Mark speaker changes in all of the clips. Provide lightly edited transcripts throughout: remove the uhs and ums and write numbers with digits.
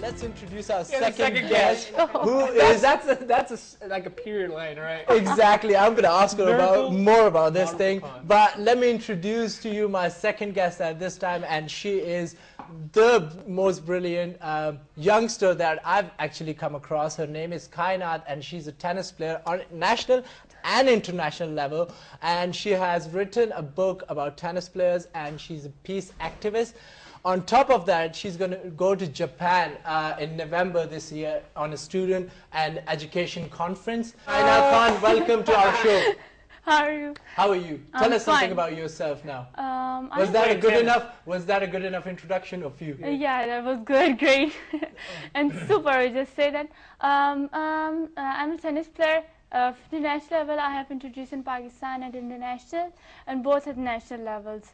Speaker 1: let's introduce our
Speaker 2: second
Speaker 1: second guest, who is...
Speaker 2: Like a period line, right?
Speaker 1: Exactly. I'm going to ask her more about this thing.
Speaker 2: Pond.
Speaker 1: But let me introduce to you my second guest at this time, and she is the most brilliant youngster that I've actually come across. Her name is Kainat, and she's a tennis player on national and international level. And she has written a book about tennis players, and she's a peace activist. On top of that, she's going to go to Japan in November this year on a student and education conference. Kainat Khan, welcome to our show.
Speaker 3: How are you?
Speaker 1: How are you? Tell us something
Speaker 3: fine.
Speaker 1: about yourself now.
Speaker 3: Was
Speaker 1: that a good enough introduction of you?
Speaker 3: Yeah, that was good, great, and super. I just say that I'm a tennis player. At the national level, I have introduced in Pakistan and international, and both at national levels.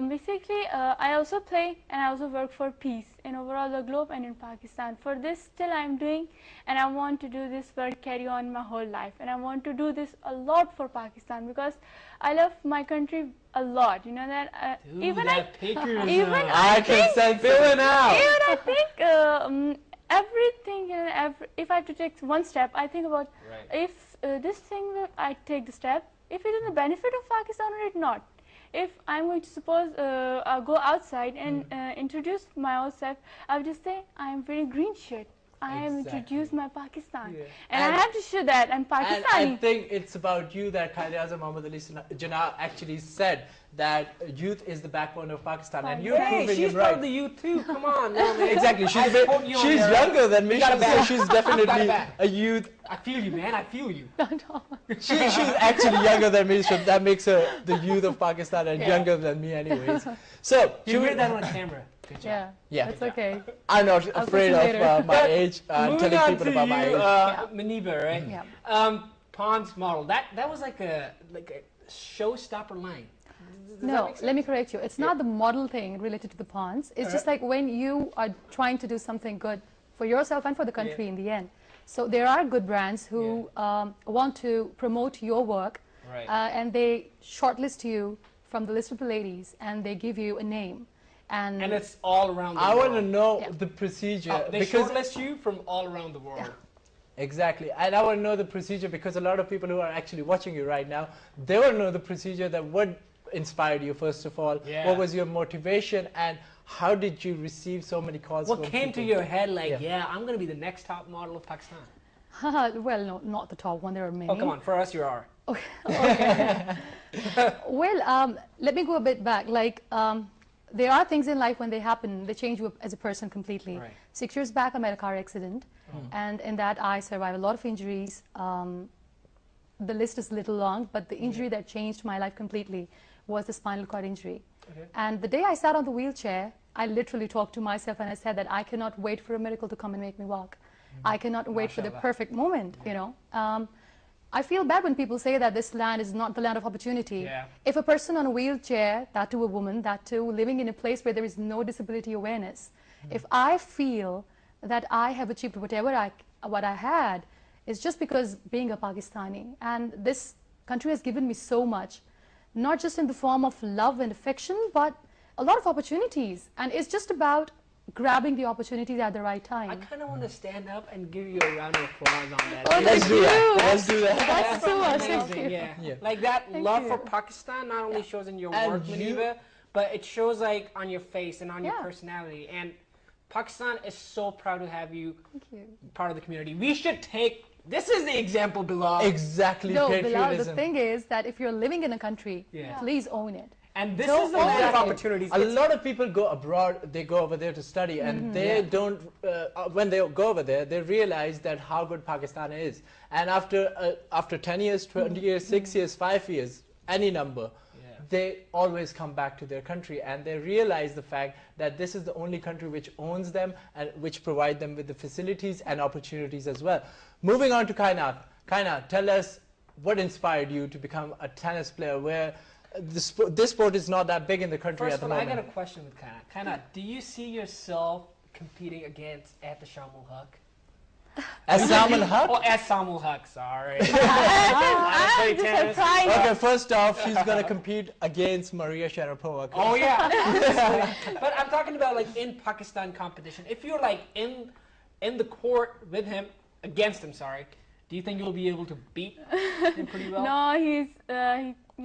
Speaker 3: Basically, I also play and I also work for peace in overall the globe and in Pakistan. For this, still I'm doing, and I want to do this work, carry on my whole life, and I want to do this a lot for Pakistan because I love my country a lot. You know that.
Speaker 2: Dude,
Speaker 3: even
Speaker 2: that
Speaker 1: I can sense it now.
Speaker 3: Even I think. Everything, if I have to take one step, I think about if this thing I take the step, if it is the benefit of Pakistan or it not. If I'm going to suppose go outside and introduce my own self, I would just say I am very green shirt. I am introduced my Pakistan, and I have to show that I'm Pakistani.
Speaker 1: And I think it's about you that Quaid-e-Azam Muhammad Ali Jinnah actually said that youth is the backbone of Pakistan, and you're proving it
Speaker 2: she's
Speaker 1: right.
Speaker 2: part of the youth too. Come on, no, man.
Speaker 1: Exactly. She's younger than me, so she's definitely a youth.
Speaker 2: I feel you, man. I feel you.
Speaker 1: She's actually younger than me, so that makes her the youth of Pakistan and younger than me, anyways. So
Speaker 2: you read that on camera. Good job.
Speaker 3: Yeah, that's okay.
Speaker 1: I'm not afraid of my age. Telling people about my age.
Speaker 2: Muniba, right?
Speaker 3: Yeah.
Speaker 2: Pond's model. That was like a showstopper line.
Speaker 4: No, let me correct you. It's not the model thing related to the ponds. It's just like when you are trying to do something good for yourself and for the country in the end. So there are good brands who want to promote your work, and they shortlist you from the list of the ladies, and they give you a name. And
Speaker 2: it's all around the world.
Speaker 1: I want to know the procedure.
Speaker 2: They shortlist you from all around the world.
Speaker 1: Exactly. And I want to know the procedure because a lot of people who are actually watching you right now, they want to know the procedure that would inspired you, first of all. What was your motivation, and how did you receive so many calls
Speaker 2: What
Speaker 1: from
Speaker 2: came
Speaker 1: people?
Speaker 2: to your head like, I'm going to be the next top model of Pakistan?
Speaker 4: Well, no, not the top one. There are many.
Speaker 2: Oh, come on. For us, you are.
Speaker 4: Okay. Well, let me go a bit back. Like, there are things in life when they happen, they change you as a person completely. 6 years back, I met a car accident, and in that I survived a lot of injuries. The list is a little long, but the injury that changed my life completely was the spinal cord injury. And the day I sat on the wheelchair, I literally talked to myself and I said that I cannot wait for a miracle to come and make me walk. I cannot wait for the perfect moment, you know. I feel bad when people say that this land is not the land of opportunity. If a person on a wheelchair, that too a woman, that too living in a place where there is no disability awareness, if I feel that I have achieved whatever what I had, it's just because being a Pakistani. And this country has given me so much, not just in the form of love and affection, but a lot of opportunities. And it's just about grabbing the opportunities at the right time.
Speaker 2: I kind of want to stand up and give you a round of applause on that.
Speaker 4: Oh,
Speaker 1: Let's do that. Let's do that.
Speaker 4: That's so
Speaker 2: amazing. Yeah. Like that love for Pakistan not only shows in your work, Muniba, but it shows like on your face and on your personality. And Pakistan is so proud to have you, part of the community. We should take... This is the example, Bilal.
Speaker 1: Exactly,
Speaker 4: no, Bilal, the thing is that if you're living in a country, please own it.
Speaker 2: And this is the land of opportunities.
Speaker 1: A lot of people go abroad, they go over there to study, and they don't, when they go over there, they realize that how good Pakistan is. And after 10 years, 20 years, 6 years, 5 years, any number, they always come back to their country, and they realize the fact that this is the only country which owns them and which provide them with the facilities and opportunities as well. Moving on to Kainat. Kainat, tell us what inspired you to become a tennis player where this sport is not that big in the country at the moment.
Speaker 2: I got a question with Kainat. Kainat, do you see yourself competing against Sham ul Haq?
Speaker 1: As Samuel Haq?
Speaker 2: Oh, as Samuel Haq, sorry.
Speaker 3: I'm just surprised.
Speaker 1: Okay, first off, she's going to compete against Maria Sharapova.
Speaker 2: Oh, yeah. But I'm talking about like in Pakistan competition. If you're like in the court with him, against him, sorry, do you think you'll be able to beat him pretty well?
Speaker 3: No, you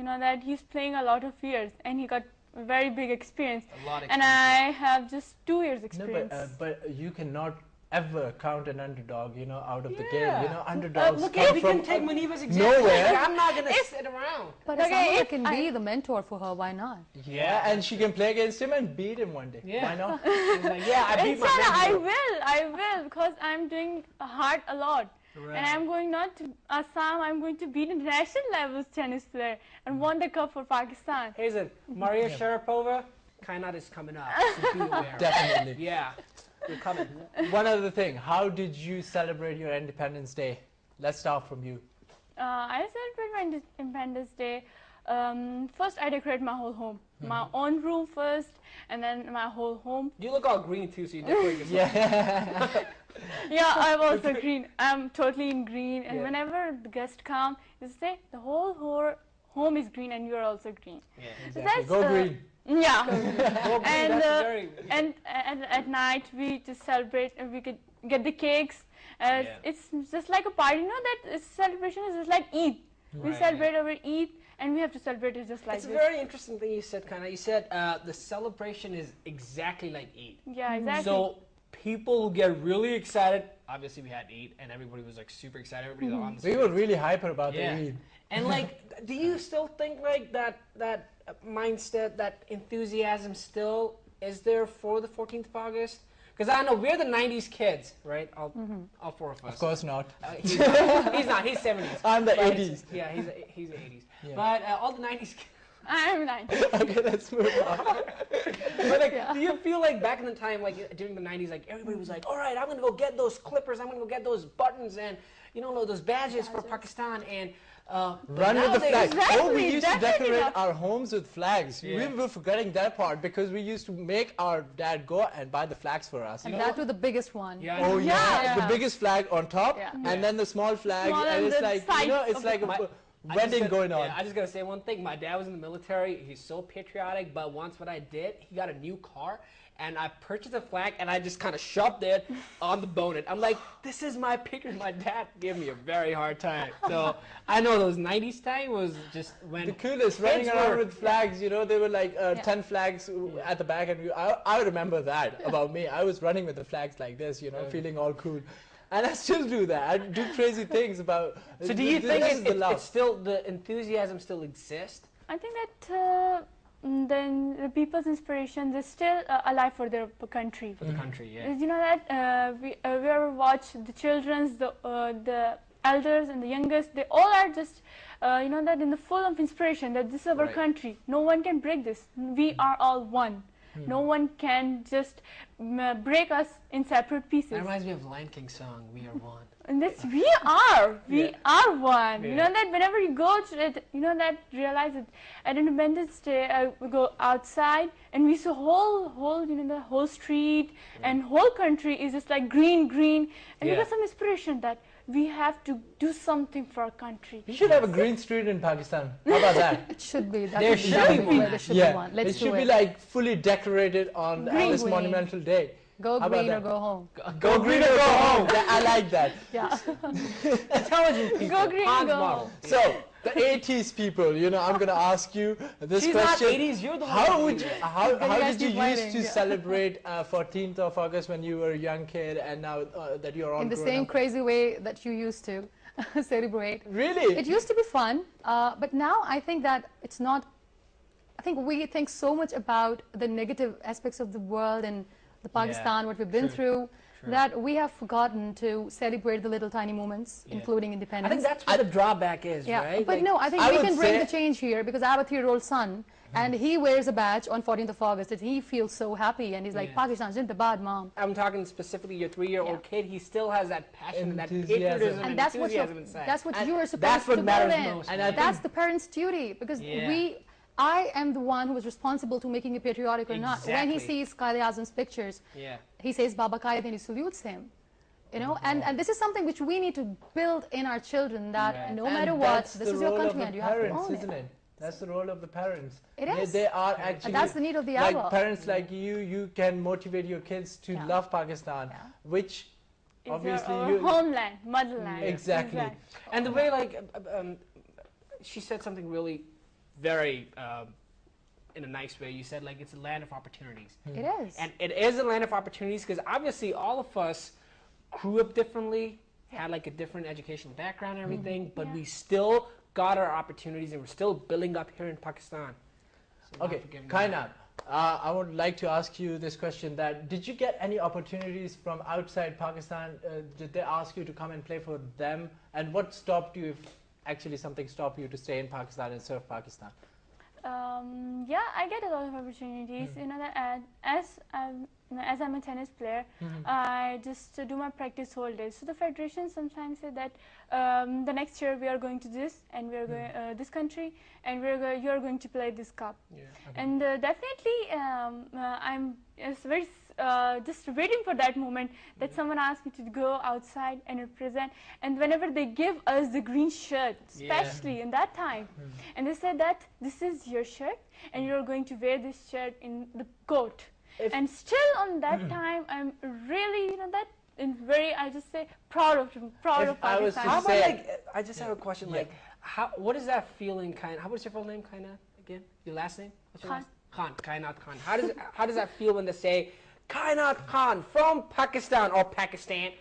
Speaker 3: know that he's playing a lot of years and he got very big experience.
Speaker 2: A lot of experience.
Speaker 3: And I have just 2 years experience.
Speaker 1: No, but you cannot ever count an underdog, you know, out of the game. You know, underdogs
Speaker 2: look,
Speaker 1: come
Speaker 2: we
Speaker 1: from
Speaker 2: can take Muniba's example.
Speaker 1: nowhere.
Speaker 2: I'm not going to sit around.
Speaker 4: But
Speaker 3: Okay,
Speaker 4: if can be the mentor for her, why not?
Speaker 1: Yeah, and she can play against him and beat him one day.
Speaker 2: Yeah.
Speaker 1: Why not?
Speaker 2: Like, yeah, I beat my
Speaker 3: Inshallah,
Speaker 2: mentor.
Speaker 3: I will, because I'm doing hard a lot.
Speaker 2: Right.
Speaker 3: And I'm going not to Assam, I'm going to beat international levels tennis player and won the cup for Pakistan.
Speaker 2: Hazel, Maria Sharapova, Kainat is coming up. So be aware.
Speaker 1: Definitely.
Speaker 2: Yeah, you're coming.
Speaker 1: One other thing, how did you celebrate your Independence Day? Let's start from you.
Speaker 3: I celebrate my Independence Day. First, I decorate my whole home. My own room first, and then my whole home.
Speaker 2: You look all green too, so you decorate yourself.
Speaker 1: Yeah.
Speaker 3: Yeah, I'm also green. I'm totally in green. And
Speaker 1: Yeah.
Speaker 3: whenever the guests come, you say the whole home is green and you're also green.
Speaker 2: Yeah.
Speaker 3: So
Speaker 1: Exactly.
Speaker 3: that's,
Speaker 1: Go green.
Speaker 3: Yeah.
Speaker 2: Well,
Speaker 3: And,
Speaker 2: that's very...
Speaker 3: and at night we just celebrate and we could get the cakes. It's just like a party. You know that celebration is just like Eid. We
Speaker 2: Right.
Speaker 3: celebrate our Eid and we have to celebrate it just like
Speaker 2: It's a
Speaker 3: this.
Speaker 2: very interesting thing you said, Kana. You said the celebration is exactly like Eid.
Speaker 3: Yeah, exactly.
Speaker 2: So people who get really excited, obviously we had Eid and everybody was like super excited. Everybody was on the
Speaker 1: We were really hyper about the
Speaker 2: Yeah.
Speaker 1: Eid.
Speaker 2: And like, do you still think like that mindset, that enthusiasm still is there for the 14th of August? Because I know we're the 90s kids, right? All four of us.
Speaker 1: Of course not.
Speaker 2: He's not. He's 70s.
Speaker 1: I'm the
Speaker 2: But
Speaker 1: 80s.
Speaker 2: Yeah, he's the 80s.
Speaker 1: Yeah.
Speaker 2: But all the 90s kids.
Speaker 3: I'm 9.
Speaker 1: Okay, let's move on.
Speaker 2: But like, do you feel like back in the time, like during the 90s, like everybody was like, all right, I'm going to go get those clippers. I'm going to go get those buttons and, you know, those badges for Pakistan and
Speaker 1: Run with the flag.
Speaker 3: Exactly,
Speaker 1: Oh, we used to
Speaker 3: definitely
Speaker 1: decorate
Speaker 3: not.
Speaker 1: our homes with flags.
Speaker 2: Yeah.
Speaker 1: We were forgetting that part because we used to make our dad go and buy the flags for us.
Speaker 4: And that was the biggest one.
Speaker 2: Yeah.
Speaker 1: Oh yeah.
Speaker 3: Yeah.
Speaker 1: The biggest flag on top,
Speaker 3: Yeah.
Speaker 1: and then the small flag,
Speaker 3: Small
Speaker 1: and
Speaker 3: and
Speaker 1: it's
Speaker 3: the
Speaker 1: like
Speaker 3: sides
Speaker 1: it's
Speaker 3: of
Speaker 1: like
Speaker 3: the-
Speaker 1: a wedding going on.
Speaker 2: Yeah, I just gotta say one thing. My dad was in the military. He's so patriotic. But once what I did, he got a new car, and I purchased a flag, and I just kind of shoved it on the bonnet. I'm like, this is my picture. My dad gave me a very hard time. So I know those 90s time was just when
Speaker 1: The coolest, running
Speaker 2: kids
Speaker 1: around
Speaker 2: were-
Speaker 1: with flags, you know, they were like 10 flags at the back, and I remember that about me. I was running with the flags like this, you know, feeling all cool. And I still do that. I do crazy things about.
Speaker 2: So do you think
Speaker 1: this is the love.
Speaker 2: it's still, the enthusiasm still exists?
Speaker 3: I think that then the people's inspiration is still alive for their country.
Speaker 2: For the country, yeah.
Speaker 3: You know that we ever watch the children's, the elders and the youngest, they all are just, you know, that in the full of inspiration that this is our
Speaker 1: Right.
Speaker 3: country. No one can break this. We are all one. No one can just break us in separate pieces.
Speaker 2: That reminds me of Lion King song, We Are One.
Speaker 3: And this, we are one. You
Speaker 2: Yeah.
Speaker 3: know that whenever you go to it, you know that realize that at Independence Day, we go outside and we see whole, you know, the whole street and whole country is just like green, and we
Speaker 2: Yeah.
Speaker 3: got some inspiration that we have to do something for our country.
Speaker 1: You should have a green street in Pakistan. How about that?
Speaker 4: It should be. That
Speaker 2: There
Speaker 4: would
Speaker 2: should
Speaker 4: that
Speaker 2: be
Speaker 4: would where
Speaker 2: one.
Speaker 4: there should
Speaker 1: yeah,
Speaker 4: be one. Let's
Speaker 1: it
Speaker 4: do
Speaker 1: should be
Speaker 4: it.
Speaker 1: like fully decorated on
Speaker 3: Green.
Speaker 1: this
Speaker 4: Green.
Speaker 1: monumental day.
Speaker 4: Go
Speaker 1: How about
Speaker 4: green or
Speaker 1: that?
Speaker 4: go home.
Speaker 1: Go green or go home. I like that.
Speaker 4: Yeah.
Speaker 2: Intelligent people.
Speaker 3: Go green,
Speaker 2: Hans
Speaker 3: go
Speaker 2: model.
Speaker 3: home.
Speaker 1: So, the 80s people, you know, I'm going to ask you this
Speaker 2: She's not
Speaker 1: question.
Speaker 2: 80s, you're the one
Speaker 1: How
Speaker 2: that's
Speaker 1: would you,
Speaker 2: 80s.
Speaker 1: how
Speaker 4: guys
Speaker 1: did you
Speaker 4: keep
Speaker 1: used
Speaker 4: fighting,
Speaker 1: to
Speaker 4: yeah.
Speaker 1: celebrate 14th of August when you were a young kid and now that you're all
Speaker 4: In the
Speaker 1: grown
Speaker 4: same
Speaker 1: up?
Speaker 4: crazy way that you used to celebrate.
Speaker 1: Really?
Speaker 4: It used to be fun, but now I think that it's not. I think we think so much about the negative aspects of the world and the Pakistan, what we've been through, that we have forgotten to celebrate the little tiny moments, including
Speaker 2: I
Speaker 4: independence.
Speaker 2: think that's what the drawback is,
Speaker 4: Yeah,
Speaker 2: right?
Speaker 4: but
Speaker 2: Like,
Speaker 4: no, I think
Speaker 1: I
Speaker 4: we
Speaker 1: would
Speaker 4: can bring
Speaker 1: say-
Speaker 4: the change here because I have a 3-year-old son and he wears a badge on 14th of August and he feels so happy and he's like,
Speaker 2: Yeah.
Speaker 4: Pakistan, Zindabad, mom.
Speaker 2: I'm talking specifically your 3-year-old
Speaker 4: Yeah.
Speaker 2: kid. He still has that passion and that
Speaker 1: Enthusiasm.
Speaker 2: patriotism
Speaker 4: And
Speaker 2: and
Speaker 4: that's what,
Speaker 2: enthusiasm inside.
Speaker 4: that's what
Speaker 1: And
Speaker 4: you are supposed
Speaker 2: that's what
Speaker 4: to
Speaker 2: matters
Speaker 4: build in.
Speaker 2: most,
Speaker 1: And I
Speaker 4: That's the parent's duty because
Speaker 2: Yeah.
Speaker 4: I am the one who is responsible to making it patriotic or not. When he
Speaker 2: Exactly.
Speaker 4: sees Qaid Azam's pictures,
Speaker 2: Yeah.
Speaker 4: he says Baba Qaid and he salutes him. You know, and this is something which we need to build in our children, that no matter what, this is your country and you have to own it.
Speaker 1: Isn't it? That's the role of the parents.
Speaker 4: It is.
Speaker 1: They are actually.
Speaker 4: And that's the need of the
Speaker 1: hour.
Speaker 4: Like
Speaker 1: parents like you can motivate your kids to love Pakistan, which
Speaker 3: it's
Speaker 1: obviously
Speaker 3: your homeland, motherland.
Speaker 1: Exactly.
Speaker 2: And the way, like, she said something really very in a nice way. You said, like, it's a land of opportunities.
Speaker 4: It is.
Speaker 2: And it is a land of opportunities because obviously all of us grew up differently, had like a different educational background and everything, but we still got our opportunities and we're still building up here in Pakistan. So
Speaker 1: okay, Kainat, I would like to ask you this question, that did you get any opportunities from outside Pakistan? Did they ask you to come and play for them? And what stopped you, if actually something stopped you to stay in Pakistan and serve Pakistan?
Speaker 3: Yeah, I get a lot of opportunities. You know that as I'm a tennis player, I just do my practice whole day. So the federation sometimes say that the next year we are going to this, and we are going this country, and you are going to play this cup.
Speaker 2: Yeah.
Speaker 3: And definitely, I'm very just waiting for that moment that someone asks me to go outside and represent. And whenever they give us the green shirt, especially in that time, and they said that this is your shirt, and you're going to wear this shirt in the court. And still on that time, I'm really, you know, that very, I just say, proud of Pakistan.
Speaker 2: How about, like, I just have a question, like, what is that feeling, how was your full name, Kainat, again? Your last name? What's your last? Khan, Kainat Khan. How does that feel when they say, Kainat Khan from Pakistan or Pakistan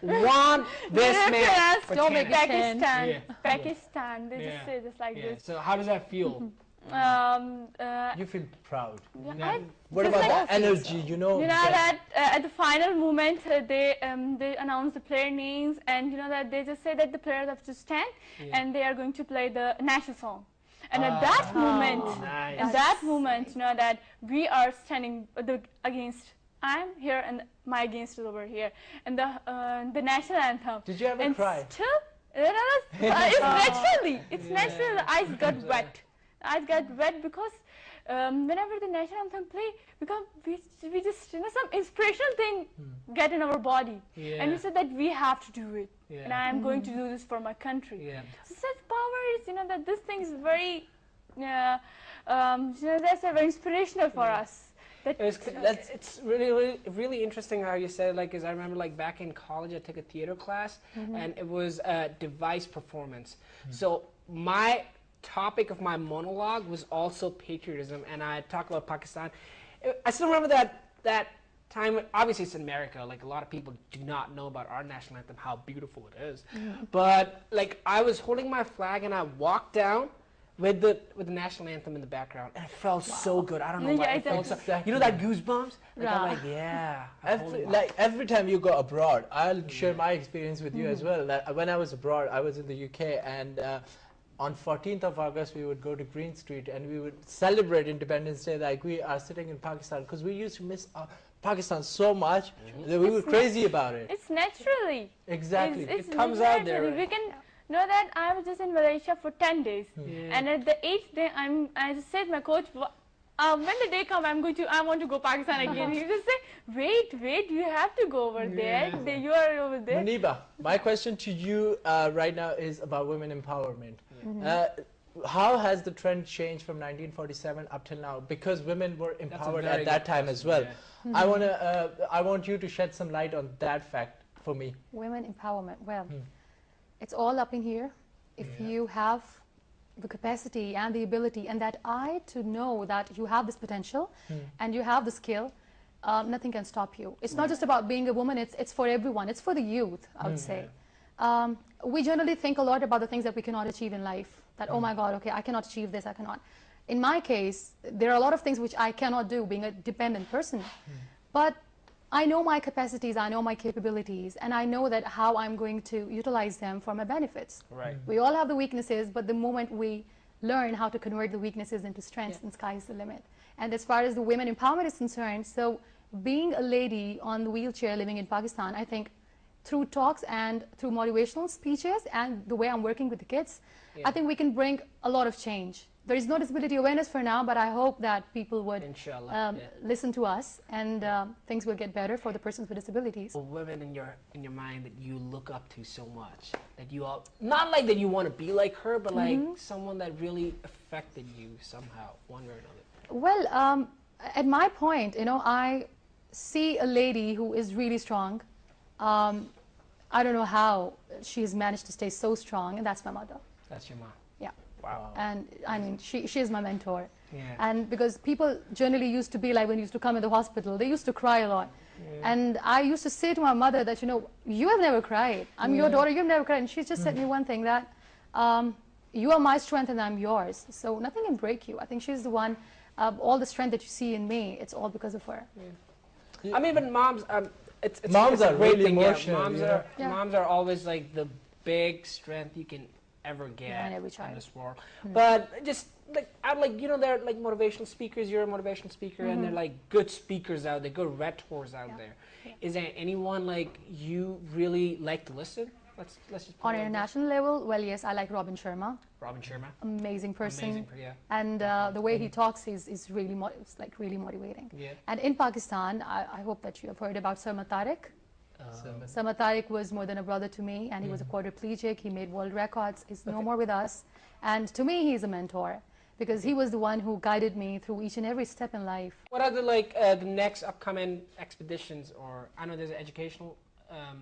Speaker 2: won this match for
Speaker 3: don't make
Speaker 2: Pakistan.
Speaker 3: Pakistan, they just say this like this.
Speaker 2: So how does that feel?
Speaker 1: You feel proud.
Speaker 3: What
Speaker 1: about the energy, you know?
Speaker 3: You know that at the final moment they announce the player names, and you know that they just say that the players have to stand and they are going to play the national song. And at that moment, you know that we are standing against. I'm here and my against is over here, and the national anthem.
Speaker 1: Did you ever cry?
Speaker 3: Still, it's naturally. It's natural. The eyes got wet. I got wet because whenever the national anthem play, we just, you know, some inspirational thing get in our body, and we said that we have to do it, and I am going to do this for my country. So such power is, you know, that this thing is very, you know, that's very inspirational for us.
Speaker 2: It's really interesting how you said, like, because I remember, like, back in college I took a theater class, and it was a device performance. So my topic of my monologue was also patriotism, and I talked about Pakistan. I still remember that time. Obviously it's in America, like, a lot of people do not know about our national anthem, how beautiful it is. But, like, I was holding my flag and I walked down with the national anthem in the background, and it felt so good. I don't know why it felt so, you know, that goosebumps? Like, I'm like,
Speaker 1: every time you go abroad, I'll share my experience with you as well. When I was abroad, I was in the UK, and on 14th of August, we would go to Green Street and we would celebrate Independence Day like we are sitting in Pakistan, because we used to miss Pakistan so much that we were crazy about it.
Speaker 3: It's naturally.
Speaker 1: Exactly.
Speaker 3: It
Speaker 2: comes out there.
Speaker 3: We can know that I was just in Malaysia for 10 days. And at the 8th day, I just said to my coach, when the day comes, I want to go Pakistan again. He just said, wait, you have to go over there. You are over there.
Speaker 1: Muniba, my question to you right now is about women empowerment. How has the trend changed from 1947 up till now? Because women were empowered at that time as well. I want you to shed some light on that fact for me.
Speaker 4: Women empowerment. Well, it's all up in here. If you have the capacity and the ability and that eye to know that you have this potential and you have the skill, nothing can stop you. It's not just about being a woman, it's for everyone. It's for the youth, I would say. We generally think a lot about the things that we cannot achieve in life. That, oh my God, okay, I cannot achieve this, I cannot. In my case, there are a lot of things which I cannot do, being a dependent person. But I know my capacities, I know my capabilities, and I know that how I'm going to utilize them for my benefits. We all have the weaknesses, but the moment we learn how to convert the weaknesses into strengths, then sky is the limit. And as far as the women empowerment is concerned, so being a lady on the wheelchair living in Pakistan, I think through talks and through motivational speeches and the way I'm working with the kids, I think we can bring a lot of change. there is no disability awareness for now, but I hope that people would listen to us, and things will get better for the persons with disabilities.
Speaker 2: Women in your mind that you look up to so much, that you all, not like that you want to be like her, but like someone that really affected you somehow, one way or another.
Speaker 4: Well, at my point, you know, I see a lady who is really strong. I don't know how she's managed to stay so strong, and that's my mother.
Speaker 2: That's your mom.
Speaker 4: Yeah.
Speaker 2: Wow.
Speaker 4: And I mean, she is my mentor.
Speaker 2: Yeah.
Speaker 4: And because people generally used to be like, when you used to come in the hospital, they used to cry a lot. Yeah. And I used to say to my mother that, you know, you have never cried. I'm your daughter, you've never cried. And she just said me one thing, that you are my strength and I'm yours. So nothing can break you. I think she's the one, all the strength that you see in me, it's all because of her.
Speaker 2: Yeah. I mean, but moms,
Speaker 1: moms are really emotional.
Speaker 2: Moms are always like the big strength you can ever get in this world. But just like, you know, they're like motivational speakers. You're a motivational speaker, and they're like good speakers out there, good rhetors out there. Is there anyone like you really like to listen? Let's just
Speaker 4: on an international level. Well, yes, I like Robin Sharma.
Speaker 2: Robin Sharma,
Speaker 4: amazing person.
Speaker 2: Amazing, yeah.
Speaker 4: And the way he talks is really really motivating.
Speaker 2: Yeah.
Speaker 4: And in Pakistan, I hope that you have heard about Sarma Tariq. Sarma Tariq was more than a brother to me, and he was a quadriplegic. He made world records. He's no more with us. And to me, he's a mentor, because he was the one who guided me through each and every step in life.
Speaker 2: What are the the next upcoming expeditions? Or I know there's an educational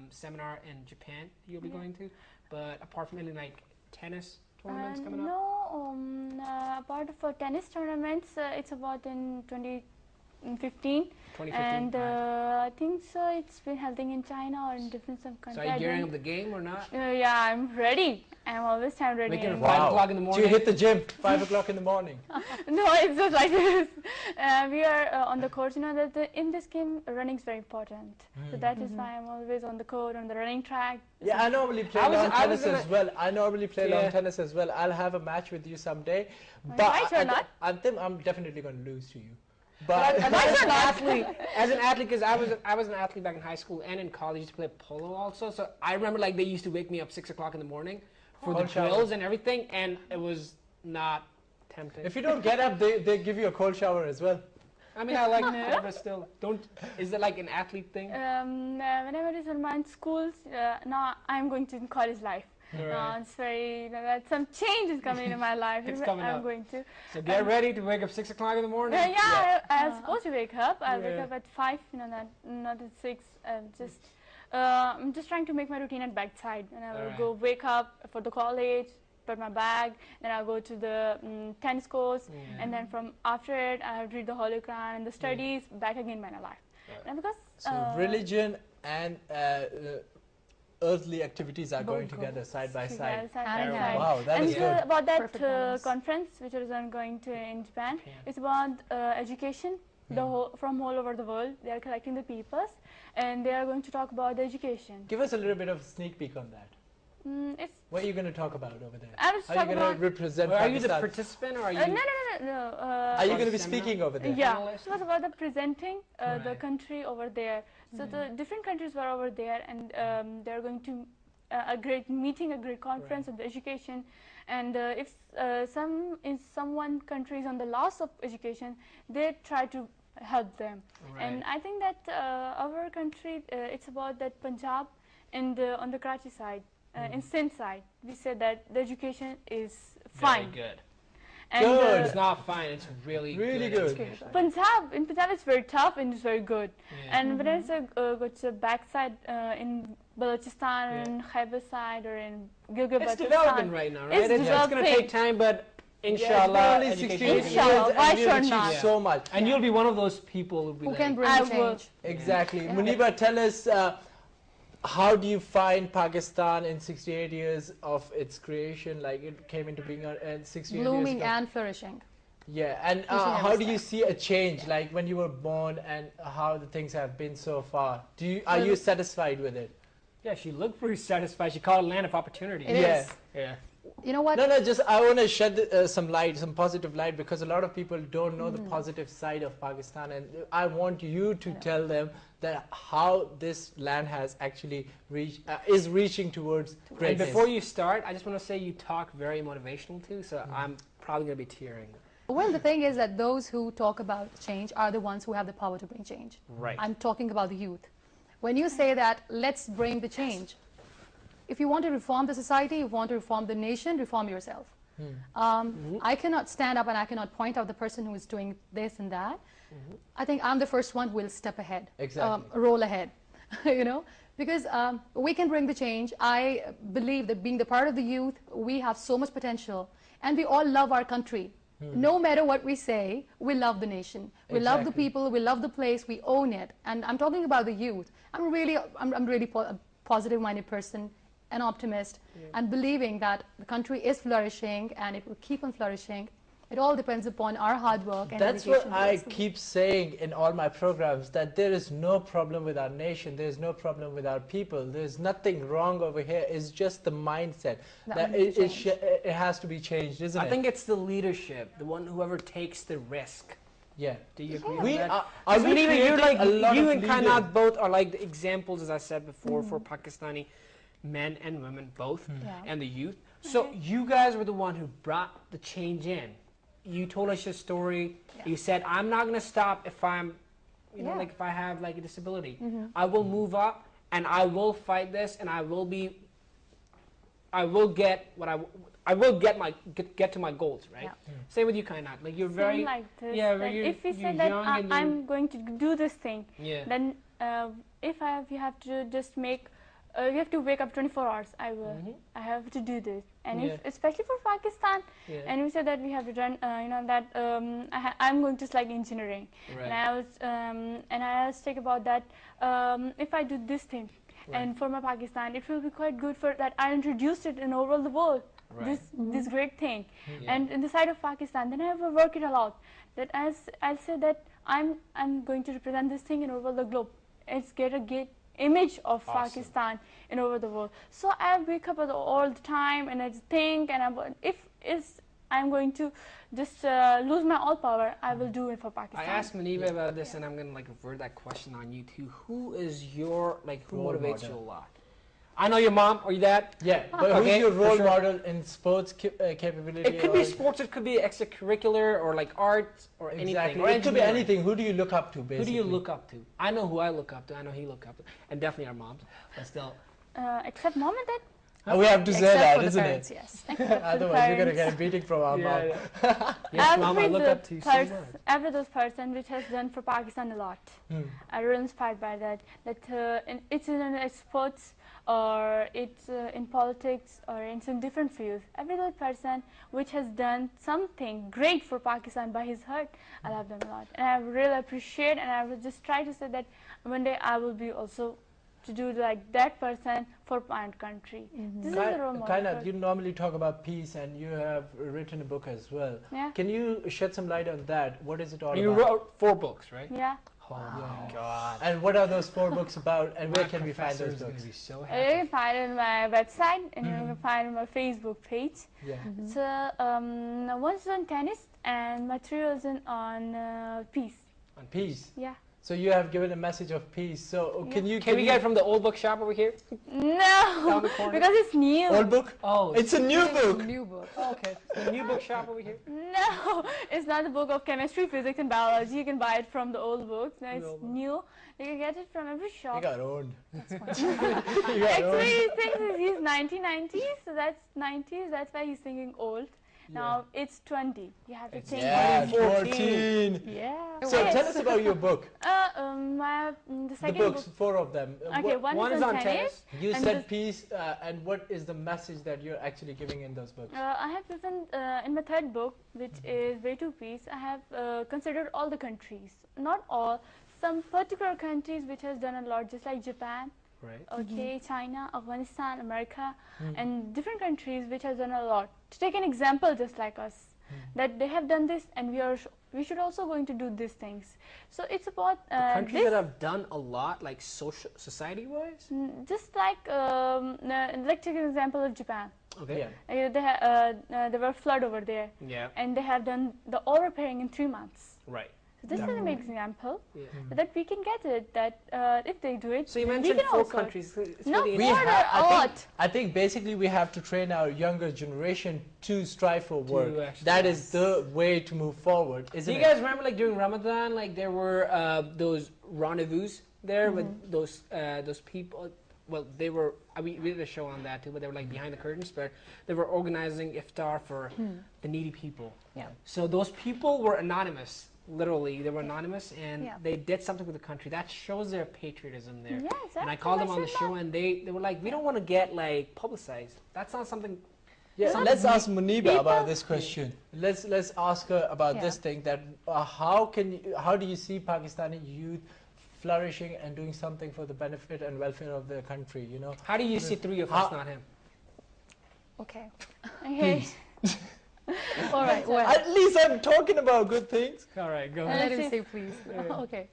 Speaker 2: seminar in Japan you'll be going to, but apart from any like tennis tournaments coming up?
Speaker 3: No, apart from tennis tournaments, it's about in 2015. And I think so it's been held in China or in different countries.
Speaker 2: So are you gearing up the game or not?
Speaker 3: Yeah, I'm ready. I'm always time ready.
Speaker 2: Making it 5 o'clock in the morning?
Speaker 1: Do you hit the gym 5 o'clock in the morning?
Speaker 3: No, it's just like this. We are on the court. You know that in this game, running is very important. So that is why I'm always on the court, on the running track.
Speaker 1: Yeah, I normally play lawn tennis as well. I normally play lawn tennis as well. I'll have a match with you someday. But I think I'm definitely going to lose to you. But
Speaker 2: as an athlete, because I was an athlete back in high school and in college to play polo also. So I remember like they used to wake me up 6 o'clock in the morning for the drills and everything, and it was not tempting.
Speaker 1: If you don't get up, they give you a cold shower as well.
Speaker 2: I mean, I like it, but still, don't. Is it like an athlete thing?
Speaker 3: Whenever it's in my schools, now I'm going to college life. It's very, that some change is coming in my life.
Speaker 2: It's coming up.
Speaker 3: I'm going to.
Speaker 2: So get ready to wake up 6 o'clock in the morning.
Speaker 3: I'm supposed to wake up. I wake up at 5. You know that, not at 6. I'm just trying to make my routine at backside, and I will go wake up for the college, put my bag, then I'll go to the tennis course, and then from after it, I have to read the Holy Quran and the studies back again in my life. And because
Speaker 1: so religion and earthly activities are going together side by side. Wow, that is good.
Speaker 3: About that conference which is going to in Japan, it's about education. From all over the world, they are collecting the peoples, and they are going to talk about the education.
Speaker 1: Give us a little bit of a sneak peek on that. What are you going to talk about over there?
Speaker 3: How are you
Speaker 1: going to represent Pakistan?
Speaker 2: Are you the participant, or are you?
Speaker 3: No.
Speaker 1: Are you going to be speaking over there?
Speaker 3: Yeah, it was about the presenting the country over there. So the different countries were over there, and they are going to a great meeting, a great conference of the education. And if someone country is on the loss of education, they try to help them. And I think that our country, it's about that Punjab and on the Karachi side, in Sindh side, we said that the education is fine.
Speaker 2: Very good.
Speaker 3: And
Speaker 1: good.
Speaker 2: It's not fine. It's really good.
Speaker 3: In Punjab, it's very tough and it's very good. And when it's go to the backside in Balochistan and Khyber side or in Gilgit-Baltistan,
Speaker 2: it's developing right now, right? It's going to take time, but inshallah,
Speaker 3: inshallah, why should not?
Speaker 1: So much,
Speaker 2: and you'll be one of those people
Speaker 4: who can bring change.
Speaker 1: Exactly. Muniba, tell us. How do you find Pakistan in 68 years of its creation? Like it came into being 68
Speaker 4: blooming
Speaker 1: years ago.
Speaker 4: and flourishing.
Speaker 1: Yeah, and how do you see a change, like when you were born, and how the things have been so far? Are you satisfied with it?
Speaker 2: Yeah, she looked pretty satisfied. She called it a land of opportunity.
Speaker 4: It is.
Speaker 2: Yeah.
Speaker 4: You know what?
Speaker 1: No, just I want to shed some light, some positive light, because a lot of people don't know the positive side of Pakistan, and I want you to tell them that how this land has actually reaching towards greatness.
Speaker 2: And before you start, I just want to say you talk very motivational too, so I'm probably going to be tearing.
Speaker 4: Well, the thing is that those who talk about change are the ones who have the power to bring change.
Speaker 2: Right.
Speaker 4: I'm talking about the youth. When you say that, let's bring the change. If you want to reform the society, you want to reform the nation, reform yourself. I cannot stand up and I cannot point out the person who is doing this and that. I think I'm the first one who will step ahead, roll ahead, you know, because we can bring the change. I believe that being the part of the youth, we have so much potential, and we all love our country. No matter what we say, we love the nation. We love the people. We love the place. We own it. And I'm talking about the youth. I'm really a positive-minded person, an optimist, and believing that the country is flourishing and it will keep on flourishing. It all depends upon our hard work and
Speaker 1: that's what I keep saying in all my programs, that there is no problem with our nation, there is no problem with our people, there's nothing wrong over here. It's just the mindset that it has to be changed, isn't it?
Speaker 2: I think it's the leadership, the one whoever takes the risk.
Speaker 1: Yeah.
Speaker 2: Do you agree
Speaker 1: with
Speaker 2: that?
Speaker 1: You're
Speaker 2: like you and Kainat both are like the examples, as I said before, for Pakistani men and women both, and the youth. So you guys were the one who brought the change in. You told us your story. You said, I'm not going to stop if I'm, you know, like if I have like a disability. I will move up and I will fight this and I will get what I will get to my goals, right? Yeah. Same with you, Kainat. Like you're very,
Speaker 3: like this,
Speaker 2: if
Speaker 3: we say that I'm going to do this thing, then if you have to just make, you have to wake up 24 hours, I will. I have to do this. And if, especially for Pakistan, and we said that we have to run, you know, that I'm going to select engineering. Right. And I was thinking about that, if I do this thing, and for my Pakistan, it will be quite good for that I introduced it in overall the world. This great thing. And in the side of Pakistan, then I have to work it a lot. That as I'll say that I'm going to represent this thing in overall the globe. It's get a image of Pakistan in over the world. So I wake up all the time and I think, and I'm going to just lose my all power, I will do it for Pakistan.
Speaker 2: I asked Muniba about this, and I'm going to like revert that question on you too. Who is your, like, who motivates you a lot? I know your mom or your dad.
Speaker 1: Yeah, but who's your role model in sports capability?
Speaker 2: It could be sports, it could be extracurricular or like art or anything. Or
Speaker 1: it could be anything. Who do you look up to, basically?
Speaker 2: Who do you look up to? I know who I look up to. I know he look up to. And definitely our moms. But still.
Speaker 3: Except mom and dad?
Speaker 1: We have to say that, isn't
Speaker 4: parents,
Speaker 1: it?
Speaker 4: Yes.
Speaker 1: Otherwise, we're going to get a beating from our mom.
Speaker 2: Yes, mom, I look up to you so much.
Speaker 3: Every those person which has done for Pakistan a lot. I'm really inspired by that. That it's in sports, or it's in politics, or in some different fields. Every other person which has done something great for Pakistan by his heart, I love them a lot. And I really appreciate, and I will just try to say that one day I will be also to do like that person for my country. This is the role model.
Speaker 1: Kainat, you normally talk about peace, and you have written a book as well. Yeah. Can you shed some light on that? What is it all about?
Speaker 2: You wrote 4 books, right?
Speaker 3: Yeah.
Speaker 2: Oh my God.
Speaker 1: And what are those 4 books about, and where can we find those books?
Speaker 2: Be so
Speaker 3: you can find it on my website, and you can find it on my Facebook page. Yeah. So one's on tennis, and my 3 is on peace.
Speaker 1: On peace?
Speaker 3: Yeah.
Speaker 1: So you have given a message of peace. So can we
Speaker 2: get it from the old book shop over here?
Speaker 3: No, because it's new.
Speaker 1: Old book?
Speaker 2: Oh,
Speaker 1: it's a new book.
Speaker 4: New book.
Speaker 2: Oh, okay. The new book shop over here?
Speaker 3: No, it's not the book of chemistry, physics, and biology. You can buy it from the old books. No, it's new. You can get it from every shop.
Speaker 1: You got owned.
Speaker 3: That's actually, he thinks he's 1990s, so that's 90s. That's why he's thinking old. Now it's 20. You have to think.
Speaker 1: Yeah, 14.
Speaker 3: Yeah.
Speaker 1: So tell us about your book.
Speaker 3: The second
Speaker 1: the books,
Speaker 3: book.
Speaker 1: 4 of them.
Speaker 3: Okay, one is on tennis.
Speaker 1: You said peace, and what is the message that you're actually giving in those books?
Speaker 3: I have written in my 3rd book, which is Way to Peace. I have considered all the countries, not all, some particular countries which has done a lot, just like Japan.
Speaker 2: Right.
Speaker 3: Okay, China, Afghanistan, America, and different countries which has done a lot. To take an example, just like us, that they have done this, and we should also going to do these things. So it's about
Speaker 2: countries that have done a lot, like society-wise.
Speaker 3: Just like let's take an example of Japan.
Speaker 2: Okay.
Speaker 3: There were flood over there.
Speaker 2: Yeah.
Speaker 3: And they have done the all repairing in 3 months.
Speaker 2: Right.
Speaker 3: So this is an example
Speaker 2: Yeah.
Speaker 3: that we can get it, that if they do it,
Speaker 2: So you
Speaker 3: we
Speaker 2: mentioned
Speaker 3: can
Speaker 2: 4
Speaker 3: also.
Speaker 2: countries. It's
Speaker 3: No,
Speaker 2: really
Speaker 1: We
Speaker 3: more
Speaker 2: interesting.
Speaker 3: a lot.
Speaker 1: I think basically we have to train our younger generation to strive for work.
Speaker 2: actually,
Speaker 1: That is the way to move forward,
Speaker 2: Do
Speaker 1: isn't
Speaker 2: you
Speaker 1: it?
Speaker 2: guys remember, like, during Ramadan, like, there were those rendezvous there with those people? Well, they were, we did a show on that too, but they were like behind the curtains, but they were organizing iftar for the needy people.
Speaker 4: Yeah.
Speaker 2: So those people were anonymous, literally. They were anonymous, and
Speaker 4: Yeah.
Speaker 2: they did something with the country. That shows their patriotism there.
Speaker 3: Yes,
Speaker 2: And I called them on the show, and they were like, we don't want to get, like, publicized. That's not something...
Speaker 1: Yeah,
Speaker 3: Some
Speaker 1: let's ask Muniba
Speaker 3: people-
Speaker 1: about this question. Let's ask her about this thing, that how do you see Pakistani youth flourishing and doing something for the benefit and welfare of their country, you know?
Speaker 2: How do you see 3 of us, not him?
Speaker 4: Okay.
Speaker 3: Okay.
Speaker 4: All right. Well,
Speaker 1: At least I'm talking about good things.
Speaker 2: All right, go
Speaker 4: let
Speaker 3: Let's
Speaker 4: him
Speaker 3: see.
Speaker 4: say please. Okay.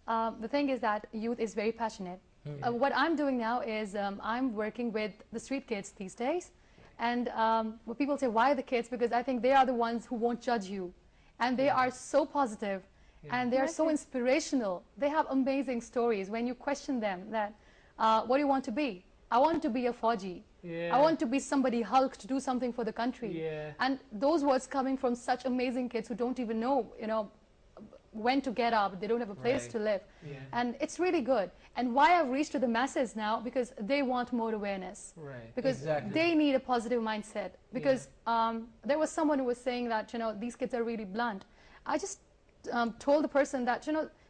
Speaker 4: The thing is that youth is very passionate.
Speaker 1: Hmm.
Speaker 4: What I'm doing now is I'm working with the street kids these days. And when people say, why the kids? Because I think they are the ones who won't judge you. And they are so positive. And they are so inspirational. They have amazing stories. When you question them that, what do you want to be? I want to be a Fauji.
Speaker 2: Yeah.
Speaker 4: I want to be somebody Hulk to do something for the country.
Speaker 2: Yeah.
Speaker 4: And those words coming from such amazing kids who don't even know, when to get up. They don't have a place
Speaker 2: Right.
Speaker 4: to live.
Speaker 2: Yeah.
Speaker 4: And it's really good. And why I've reached to the masses now, because they want more awareness.
Speaker 2: Right.
Speaker 4: Because
Speaker 1: Exactly.
Speaker 4: they need a positive mindset. Because there was someone who was saying that, these kids are really blunt. I just told the person that,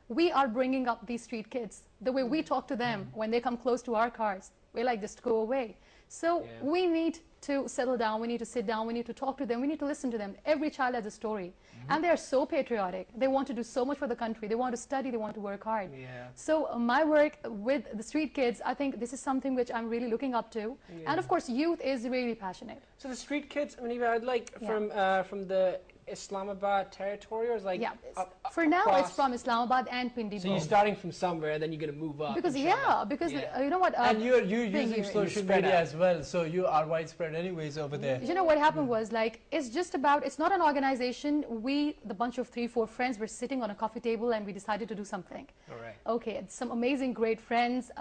Speaker 4: we are bringing up these street kids. The way we talk to them when they come close to our cars, we like just go away. So we need to settle down, we need to sit down, we need to talk to them, we need to listen to them. Every child has a story. And they are so patriotic. They want to do so much for the country. They want to study, they want to work hard.
Speaker 2: Yeah.
Speaker 4: So my work with the street kids, I think this is something which I'm really looking up to. And of course, youth is really passionate.
Speaker 2: So the street kids, I mean, I'd like
Speaker 4: Yeah.
Speaker 2: from the Islamabad territory, or is like
Speaker 4: Yeah.
Speaker 2: up
Speaker 4: For now,
Speaker 2: across?
Speaker 4: it's from Islamabad and Pindi.
Speaker 2: So you're starting from somewhere, then you're gonna move up.
Speaker 4: Because
Speaker 2: inshallah.
Speaker 4: because
Speaker 2: Yeah.
Speaker 4: you know what?
Speaker 1: And you're
Speaker 4: being
Speaker 1: using
Speaker 4: here-
Speaker 1: social
Speaker 2: spread
Speaker 1: media
Speaker 2: out.
Speaker 1: as well, so you are widespread anyways over there.
Speaker 4: You know what happened was, like, it's just about, it's not an organization. We, the bunch of 3-4 friends, were sitting on a coffee table and we decided to do something.
Speaker 2: All right.
Speaker 4: Okay, and some amazing, great friends,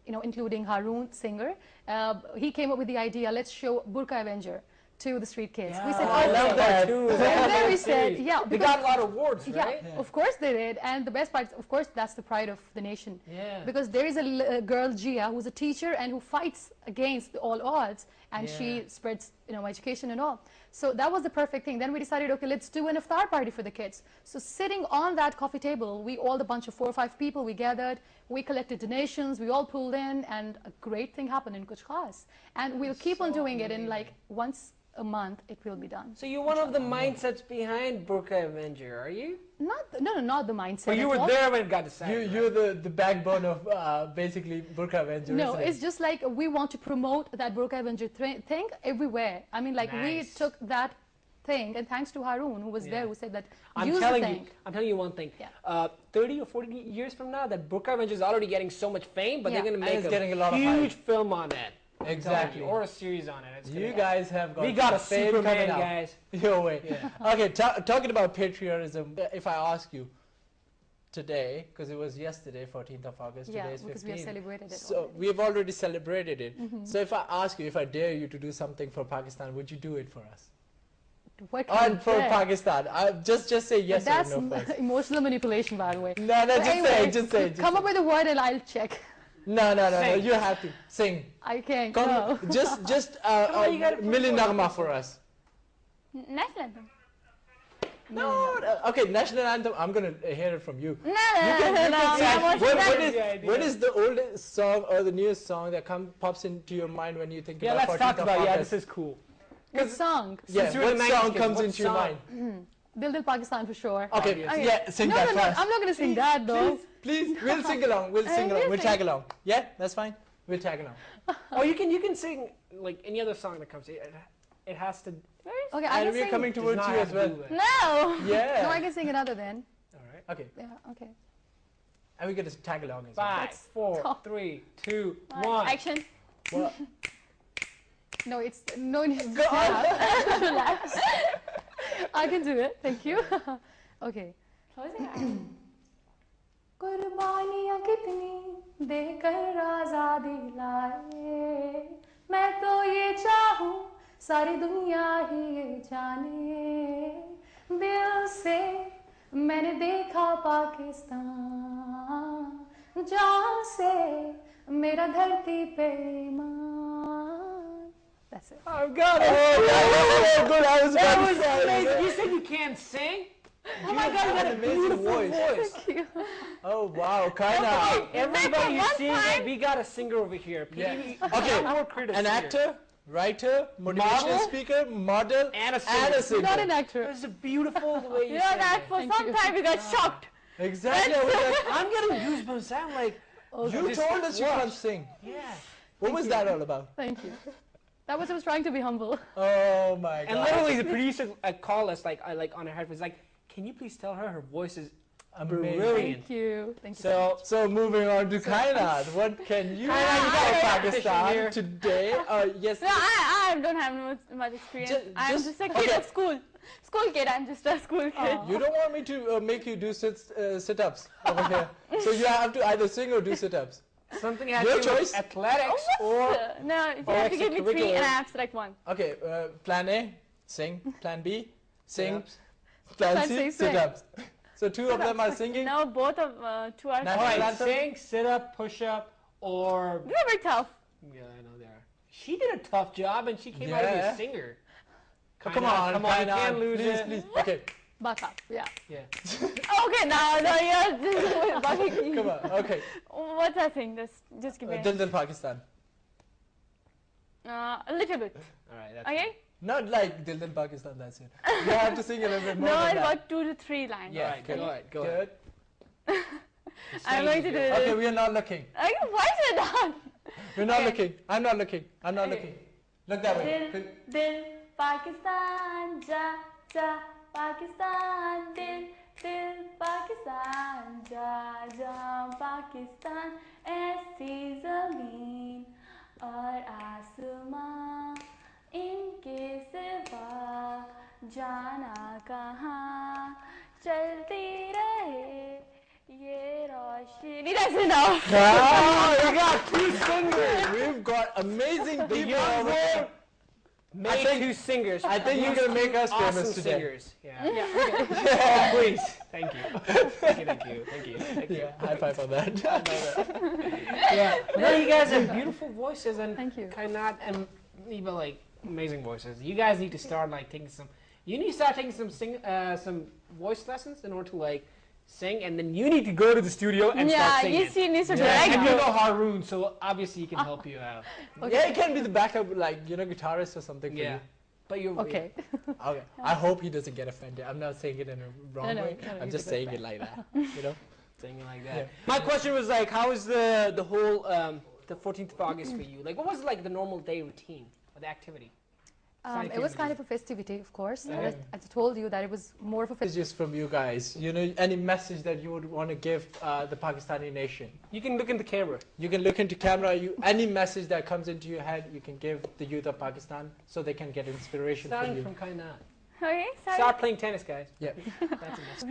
Speaker 4: including Haroon, singer. He came up with the idea, let's show Burqa Avenger to the street kids. We said,
Speaker 1: I love that.
Speaker 4: And then we said, yeah,
Speaker 2: They
Speaker 4: because,
Speaker 2: got a lot of awards,
Speaker 4: yeah,
Speaker 2: right?
Speaker 4: of course they did. And the best part, of course, that's the pride of the nation.
Speaker 2: Yeah.
Speaker 4: Because there is a girl, Gia, who's a teacher and who fights against all odds, and she spreads, education and all. So that was the perfect thing. Then we decided, okay, let's do an iftar party for the kids. So sitting on that coffee table, we all, the bunch of 4 or 5 people, we gathered, we collected donations, we all pulled in, and a great thing happened in Kuch Khas. And we'll keep on doing it in like once a month, it will be done.
Speaker 2: So you're one of the mindsets behind Burqa Avenger, are you?
Speaker 4: Not the mindset.
Speaker 2: Well, you
Speaker 4: at
Speaker 2: were
Speaker 4: all.
Speaker 2: there when it got decided.
Speaker 1: You're the backbone of basically Burqa Avenger.
Speaker 4: No,
Speaker 1: isn't it?
Speaker 4: it's just like we want to promote that Burqa Avenger thing everywhere. I mean, like, we
Speaker 2: Nice.
Speaker 4: took that thing, and thanks to Haroon, who was there, who said that,
Speaker 2: I'm
Speaker 4: use
Speaker 2: telling
Speaker 4: the
Speaker 2: you,
Speaker 4: thing.
Speaker 2: I'm telling you one thing.
Speaker 4: Yeah.
Speaker 2: 30 or 40 years from now, that Burqa Avenger is already getting so much fame, but
Speaker 4: Yeah.
Speaker 2: they're gonna
Speaker 1: And
Speaker 2: make
Speaker 1: it's getting a lot of
Speaker 2: huge
Speaker 1: hype.
Speaker 2: film on it.
Speaker 1: Exactly.
Speaker 2: Or a series on it. It's
Speaker 1: You
Speaker 2: gonna-
Speaker 1: guys have got
Speaker 2: we got a
Speaker 1: fame
Speaker 2: Superman,
Speaker 1: coming up.
Speaker 2: guys.
Speaker 1: Your way.
Speaker 2: Yeah.
Speaker 1: Okay, talking about patriotism, if I ask you today, because it was yesterday, 14th of August,
Speaker 4: Yeah,
Speaker 1: today is 15th.
Speaker 4: because we have celebrated it
Speaker 1: So
Speaker 4: already.
Speaker 1: we have already celebrated it. So if I ask you, if I dare you to do something for Pakistan, would you do it for us?
Speaker 4: What kind
Speaker 1: And
Speaker 4: of
Speaker 1: for
Speaker 4: thing?
Speaker 1: Pakistan, just say yes
Speaker 4: That's
Speaker 1: or no first.
Speaker 4: emotional manipulation, by the way.
Speaker 1: No,
Speaker 4: But
Speaker 1: just say
Speaker 4: anyway,
Speaker 1: it, just say it.
Speaker 4: Come up with a word and I'll check.
Speaker 1: No,
Speaker 2: Sing.
Speaker 1: you have to sing.
Speaker 4: I can't.
Speaker 1: Come,
Speaker 4: No.
Speaker 1: just
Speaker 2: on, you gotta put
Speaker 1: Milli
Speaker 2: it
Speaker 1: Nagma for us.
Speaker 3: National anthem.
Speaker 1: No, okay, national anthem. I'm gonna hear it from you.
Speaker 3: No,
Speaker 1: What is the oldest song or the newest song that pops into your mind when you think
Speaker 2: Yeah,
Speaker 1: about
Speaker 2: let's
Speaker 1: 14th
Speaker 2: talk
Speaker 1: of
Speaker 2: about it. Yeah,
Speaker 1: August?
Speaker 2: this is cool.
Speaker 4: What song?
Speaker 1: Yeah,
Speaker 2: Since you're the
Speaker 1: what
Speaker 2: 90s
Speaker 1: song
Speaker 2: kid,
Speaker 1: comes
Speaker 2: what
Speaker 1: into your
Speaker 2: song?
Speaker 1: mind?
Speaker 4: Dil Dil Pakistan for sure.
Speaker 1: Okay,
Speaker 2: Obviously.
Speaker 1: yeah, sing
Speaker 4: No,
Speaker 1: that
Speaker 4: no, no,
Speaker 1: fast.
Speaker 4: I'm not going to sing that though.
Speaker 1: Please, we'll sing along. We'll sing along. We'll
Speaker 4: Really?
Speaker 1: tag along. Yeah, that's fine. We'll tag along.
Speaker 2: Or you can sing like any other song that comes. It has to.
Speaker 4: Okay, I
Speaker 1: And
Speaker 4: can
Speaker 1: we're
Speaker 4: sing.
Speaker 1: coming
Speaker 2: does
Speaker 1: towards
Speaker 2: not
Speaker 1: you
Speaker 2: have
Speaker 1: as
Speaker 2: to
Speaker 1: well.
Speaker 2: do it.
Speaker 3: No.
Speaker 1: Yeah.
Speaker 4: No, I can sing another then.
Speaker 2: All right.
Speaker 1: Okay,
Speaker 4: Yeah, okay.
Speaker 1: and we're gonna tag along as well.
Speaker 2: 5, 4,
Speaker 4: stop.
Speaker 2: 3, 2, 1.
Speaker 3: Action.
Speaker 1: Well,
Speaker 4: No, it's no need to
Speaker 1: Go on.
Speaker 4: Relax. I can do it. Thank you. Okay.
Speaker 3: Close your eyes.
Speaker 4: कुर्बानियाँ कितनी देकर आज़ादी लाए, मैं तो ये चाहूँ सारी दुनिया ही ये जाने, दिल से मैंने देखा पाकिस्तान, जहाँ से मेरा धरती पे ईमान. That's it.
Speaker 1: I've got it. Oh, that was so good.
Speaker 2: That was amazing. You said you can't sing? Oh my God, you got a beautiful voice.
Speaker 4: Thank you.
Speaker 1: Oh wow, Kainat.
Speaker 2: Everybody you see that we got a singer over here. PTV,
Speaker 1: Okay, an actor, writer, motivational speaker, model,
Speaker 2: and a singer.
Speaker 4: Not an actor.
Speaker 2: It was beautiful the way you
Speaker 3: You know
Speaker 2: sang
Speaker 3: that
Speaker 2: it.
Speaker 3: for some time we got shocked.
Speaker 1: Exactly. I was like,
Speaker 2: I'm getting goosebumps. I'm like,
Speaker 1: you told us you can't sing.
Speaker 2: yeah.
Speaker 1: What was that all about?
Speaker 4: Thank you. That was I was trying to be humble.
Speaker 1: Oh my God.
Speaker 2: And literally the producer called us like on her headphones like, can you please tell her voice is
Speaker 1: Amazing.
Speaker 2: brilliant.
Speaker 4: Thank you. Thank you.
Speaker 1: So moving on to Kainat, what can you do
Speaker 2: Kainat, you got
Speaker 1: for
Speaker 2: a competition
Speaker 1: Pakistan
Speaker 2: here.
Speaker 1: today? Yes.
Speaker 3: No, I don't have much experience. I'm just a kid of school. School kid, I'm just a school kid.
Speaker 1: You don't want me to make you do sit-ups over here. So you have to either sing or do sit-ups.
Speaker 2: Something has
Speaker 1: Your
Speaker 2: to do with
Speaker 1: choice.
Speaker 2: athletics or
Speaker 3: No, you have to give me 3 and I have to select one.
Speaker 1: Okay, plan A, sing. Plan B, sing.
Speaker 2: Sit-ups.
Speaker 1: Plan
Speaker 4: Plan
Speaker 1: C,
Speaker 4: C, sing.
Speaker 1: sit-ups. So two of them are singing.
Speaker 3: No, both of 2 are.
Speaker 1: National
Speaker 2: Alright,
Speaker 1: anthem?
Speaker 2: sing, sit up, push up, or
Speaker 3: These are very tough.
Speaker 2: yeah, I know they are. She did a tough job and she came out to be
Speaker 1: Yeah.
Speaker 2: a singer.
Speaker 1: Come on,
Speaker 2: come on, you
Speaker 1: Kainat,
Speaker 2: can't lose
Speaker 1: please,
Speaker 2: it.
Speaker 1: please. Okay,
Speaker 4: Back up. Yeah.
Speaker 2: Yeah.
Speaker 3: Okay, now you're just bugging me.
Speaker 1: come on. Okay,
Speaker 3: What's that thing? Just give me
Speaker 1: Dil Dil Pakistan.
Speaker 3: a little bit.
Speaker 2: Alright, that's
Speaker 3: Okay?
Speaker 1: Not like Dil Dil Pakistan, that's it. You have to sing a little bit more
Speaker 3: No,
Speaker 1: than
Speaker 3: it's
Speaker 1: that.
Speaker 3: about 2 to 3 lines.
Speaker 1: Yeah,
Speaker 2: Alright,
Speaker 1: good.
Speaker 2: go ahead.
Speaker 1: Good.
Speaker 3: I'm going to do this.
Speaker 1: Okay, we are not looking.
Speaker 3: Okay, why is it done?
Speaker 1: We're not
Speaker 3: Okay.
Speaker 1: looking. I'm not looking. I'm not
Speaker 3: Okay.
Speaker 1: looking. Look that way.
Speaker 3: Dil, dil, Pakistan, ja, ja, Pakistan, dil, dil, Pakistan, ja, ja, Pakistan, ऐसी ज़मीन और आसमां, इनके सिवा जाना कहाँ, चलती रहे ये रोशनी. That's enough.
Speaker 1: Oh, we got 2 singers. We've got amazing people over here.
Speaker 2: Made
Speaker 1: think-
Speaker 2: 2 singers.
Speaker 1: I think you're gonna make us
Speaker 2: awesome
Speaker 1: famous today.
Speaker 2: singers. Yeah. Oh, please. Thank you. Thank you.
Speaker 1: Yeah, high five on that.
Speaker 2: Yeah. No, you guys have beautiful voices and
Speaker 4: Thank you.
Speaker 2: Kainat and Muniba like amazing voices. You guys need to start like taking some. You need to start taking some voice lessons in order to like sing, and then you need to go to the studio and start
Speaker 3: Yeah,
Speaker 2: singing.
Speaker 3: you see, needs to
Speaker 1: Yeah.
Speaker 3: direct
Speaker 2: And you
Speaker 3: you.
Speaker 2: know Haroon, so obviously he can help you out.
Speaker 1: Yeah, it can be the backup, like, guitarist or something for
Speaker 2: Yeah.
Speaker 1: you.
Speaker 2: But you're
Speaker 4: Okay.
Speaker 1: Okay. I hope he doesn't get offended. I'm not saying it in a wrong
Speaker 4: No,
Speaker 1: way.
Speaker 4: no,
Speaker 1: I'm
Speaker 4: he's
Speaker 1: just
Speaker 4: a good
Speaker 1: saying
Speaker 4: friend.
Speaker 1: it like that.
Speaker 2: singing like that.
Speaker 1: Yeah.
Speaker 2: My question was like, how was the whole the 14th of August for you? Like, what was like the normal day routine or the activity?
Speaker 4: It was kind of a festivity, of course.
Speaker 1: Yeah.
Speaker 4: And I told you that it was more of a festivity.
Speaker 1: Messages from you guys. Any message that you would want to give the Pakistani nation.
Speaker 2: You can look in the camera.
Speaker 1: You can look into camera. Any message that comes into your head, you can give the youth of Pakistan so they can get inspiration from
Speaker 2: Starting
Speaker 1: you.
Speaker 2: from Kainat.
Speaker 3: Okay, sorry.
Speaker 2: Start playing tennis, guys.
Speaker 1: Yeah.
Speaker 2: That's a message.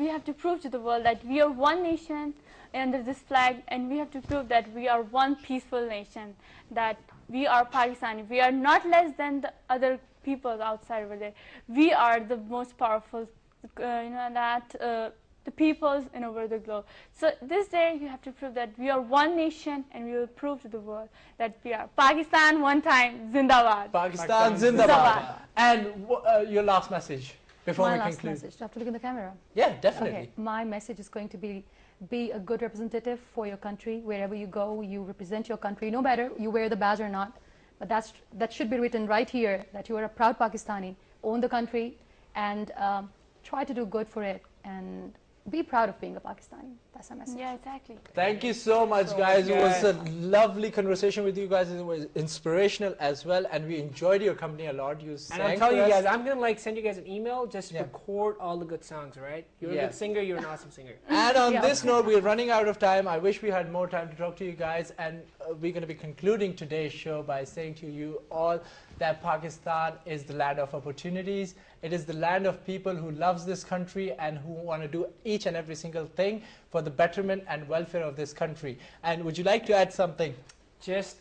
Speaker 3: We have to prove to the world that we are one nation under this flag, and we have to prove that we are one peaceful nation, that we are Pakistani. We are not less than the other people outside over there. We are the most powerful, the peoples in over the globe. So this day you have to prove that we are one nation, and we will prove to the world that we are Pakistan one time, Zindabad.
Speaker 1: Pakistan
Speaker 2: Pakistan
Speaker 1: Zindabad. And your last message before
Speaker 4: My
Speaker 1: we
Speaker 4: last
Speaker 1: conclude.
Speaker 4: message. Do I have to look in the camera?
Speaker 1: Yeah, definitely.
Speaker 4: Okay. My message is going to be a good representative for your country. Wherever you go, you represent your country, no matter you wear the badge or not. But that should be written right here, that you are a proud Pakistani, own the country, and try to do good for it, and be proud of being a Pakistani. That's my message.
Speaker 3: Yeah, exactly.
Speaker 1: Thank you so much, guys. It was a lovely conversation with you guys. It was inspirational as well, and we enjoyed your company a lot. You
Speaker 2: And
Speaker 1: sang
Speaker 2: I'm telling
Speaker 1: for
Speaker 2: you
Speaker 1: us.
Speaker 2: guys, I'm gonna like send you guys an email. Just
Speaker 1: Yeah.
Speaker 2: record all the good songs, all right? You're a
Speaker 1: Yeah.
Speaker 2: good singer. You're an awesome singer.
Speaker 1: And on
Speaker 4: Yeah.
Speaker 1: this note, we're running out of time. I wish we had more time to talk to you guys. And we're going to be concluding today's show by saying to you all that Pakistan is the land of opportunities. It is the land of people who loves this country and who want to do each and every single thing for the betterment and welfare of this country. And would you like to add something?
Speaker 2: Just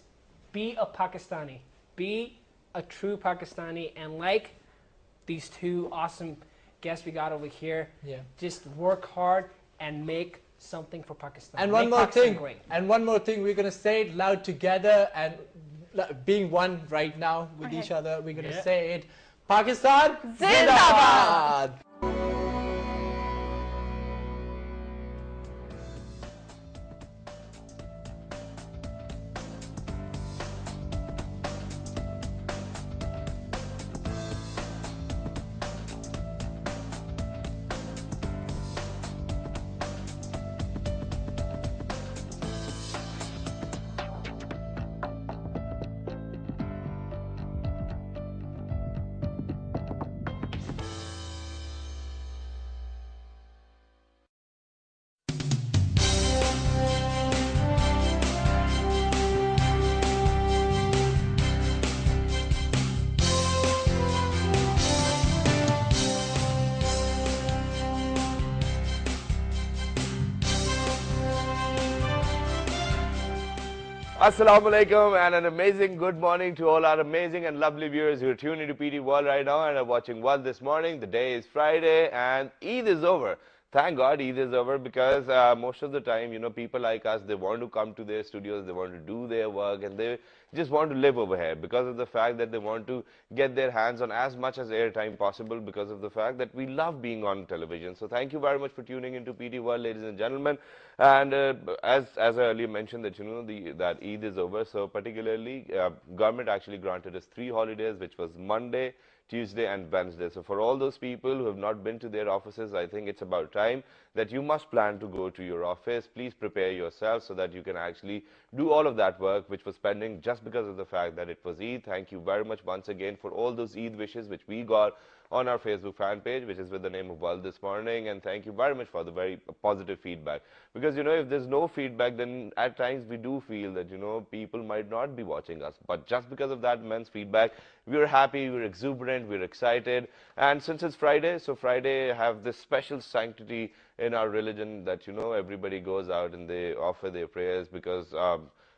Speaker 2: be a Pakistani. Be a true Pakistani, and like these two awesome guests we got over here, just work hard and make something for Pakistan.
Speaker 1: And one more thing, we're going to say it loud together, and being one right now with each other, we're going to say it. Pakistan Zindabad!
Speaker 5: Assalamu alaikum and an amazing good morning to all our amazing and lovely viewers who are tuned into PTV World right now and are watching World this morning. The day is Friday and Eid is over. Thank God Eid is over, because most of the time, you know, people like us, they want to come to their studios, they want to do their work, and they just want to live over here because of the fact that they want to get their hands on as much as airtime possible, because of the fact that we love being on television. So thank you very much for tuning into PTV World, ladies and gentlemen. And as I earlier mentioned that, you know, that Eid is over, so particularly government actually granted us 3 holidays, which was Monday, Tuesday and Wednesday. So for all those people who have not been to their offices, I think it's about time that you must plan to go to your office. Please prepare yourself so that you can actually do all of that work which was pending just because of the fact that it was Eid. Thank you very much once again for all those Eid wishes which we got on our Facebook fan page, which is with the name of World this morning, and thank you very much for the very positive feedback, because, you know, if there's no feedback, then at times we do feel that, you know, people might not be watching us, but just because of that immense feedback, we're happy, we're exuberant, we're excited. And since it's Friday, so Friday have this special sanctity in our religion that, you know, everybody goes out and they offer their prayers, because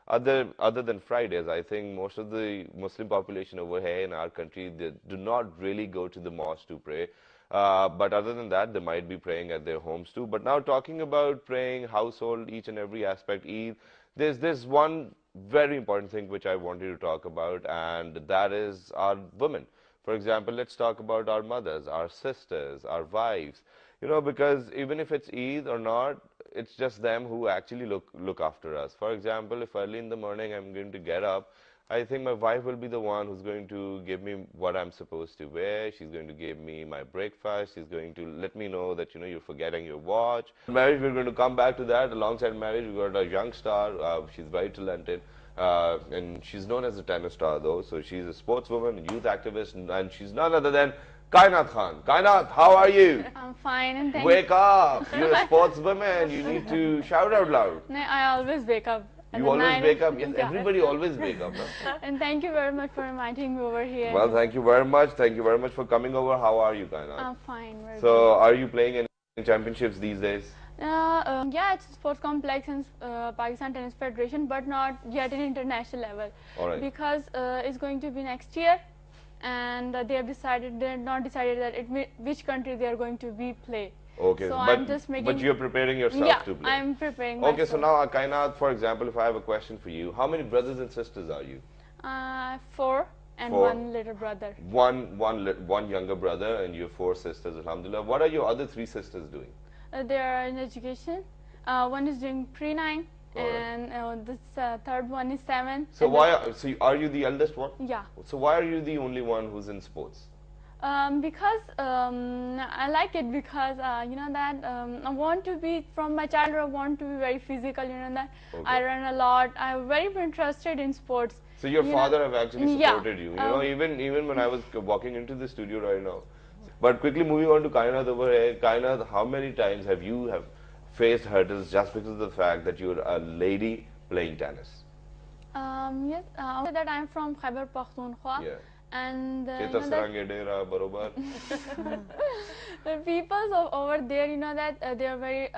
Speaker 5: other than Fridays, I think most of the Muslim population over here in our country, they do not really go to the mosque to pray. But other than that, they might be praying at their homes too. But now, talking about praying, household, each and every aspect, Eid, there's one very important thing which I wanted to talk about, and that is our women. For example, let's talk about our mothers, our sisters, our wives. You know, because even if it's Eid or not, it's just them who actually look after us. For example, if early in the morning I'm going to get up, I think my wife will be the one who's going to give me what I'm supposed to wear. She's going to give me my breakfast. She's going to let me know that, you know, you're forgetting your watch. Marriage, we're going to come back to that. Alongside marriage, we've got a young star. She's very talented. And she's known as a tennis star, though. So she's a sportswoman, a youth activist, and she's none other than Kainat Khan. Kainat, how are you?
Speaker 3: I'm fine, and thank
Speaker 5: Wake up! You're a sportswoman. You need to shout out loud.
Speaker 3: No, I always wake up.
Speaker 5: You always wake up? Yes, everybody always wake up. Huh?
Speaker 3: And thank you very much for inviting me over here.
Speaker 5: Well, thank you very much. Thank you very much for coming over. How are you, Kainat?
Speaker 3: I'm fine.
Speaker 5: So, are you playing any championships these days?
Speaker 3: Yeah, it's a sports complex in Pakistan Tennis Federation, but not yet in international level.
Speaker 5: All right.
Speaker 3: Because it's going to be next year, and they're not decided that which country they are going to play.
Speaker 5: Okay,
Speaker 3: so I'm just making.
Speaker 5: But you're preparing yourself to play.
Speaker 3: I'm preparing.
Speaker 5: Okay, so now, Kainat, for example, if I have a question for you, how many brothers and sisters are you?
Speaker 3: 4 and 1 little brother.
Speaker 5: One younger brother, and you have 4 sisters. Alhamdulillah. What are your other 3 sisters doing?
Speaker 3: They are in education. One is doing pre-9, and the third one is 7.
Speaker 5: So so are you the eldest one?
Speaker 3: Yeah.
Speaker 5: So why are you the only one who's in sports?
Speaker 3: Because I like it, because you know that I want to be, from my childhood I want to be very physical, you know that. Okay. I run a lot. I'm very interested in sports.
Speaker 5: So your father have actually supported you, you know, even when I was walking into the studio right now. But quickly moving on to Kainat over here. Kainat, how many times have you faced hurdles just because of the fact that you're a lady playing tennis?
Speaker 3: Yes, that I'm from Khyber Pakhtunkhwa.
Speaker 5: Yeah.
Speaker 3: And
Speaker 5: the
Speaker 3: people over there, that they are very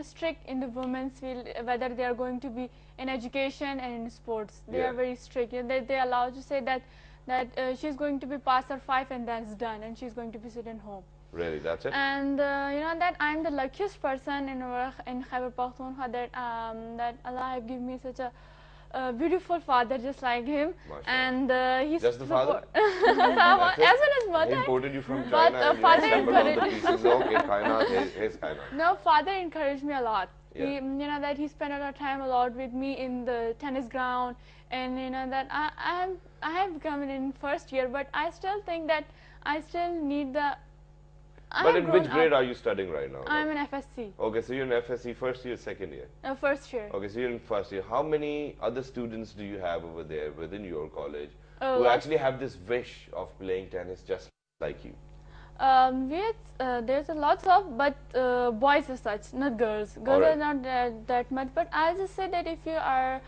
Speaker 3: strict in the women's field, whether they are going to be in education and in sports. They are very strict. They allow to say that she's going to be past her 5 and that's done, and she's going to be sitting home.
Speaker 5: Really, that's it.
Speaker 3: And that I'm the luckiest person in Khyber Pakhtunkhwa, that Allah have given me such a beautiful father just like him.
Speaker 5: And
Speaker 3: he's
Speaker 5: just the father?
Speaker 3: As well as mother.
Speaker 5: He imported you from China,
Speaker 3: but father encouraged
Speaker 5: okay, Kainat, here's Kainat.
Speaker 3: No, father encouraged me a lot.
Speaker 5: Yeah.
Speaker 3: He, that he spent a lot of time a lot with me in the tennis ground, and that I have become in first year, but I still think that I still need the.
Speaker 5: But in which grade are you studying right now?
Speaker 3: I'm in FSC.
Speaker 5: Okay, so you're in FSC first year, second year?
Speaker 3: First year.
Speaker 5: Okay, so you're in first year. How many other students do you have over there within your college who actually have this wish of playing tennis just like you?
Speaker 3: There's a lots of, but boys as such, not girls. Girls are not that much. But I'll just say that if you are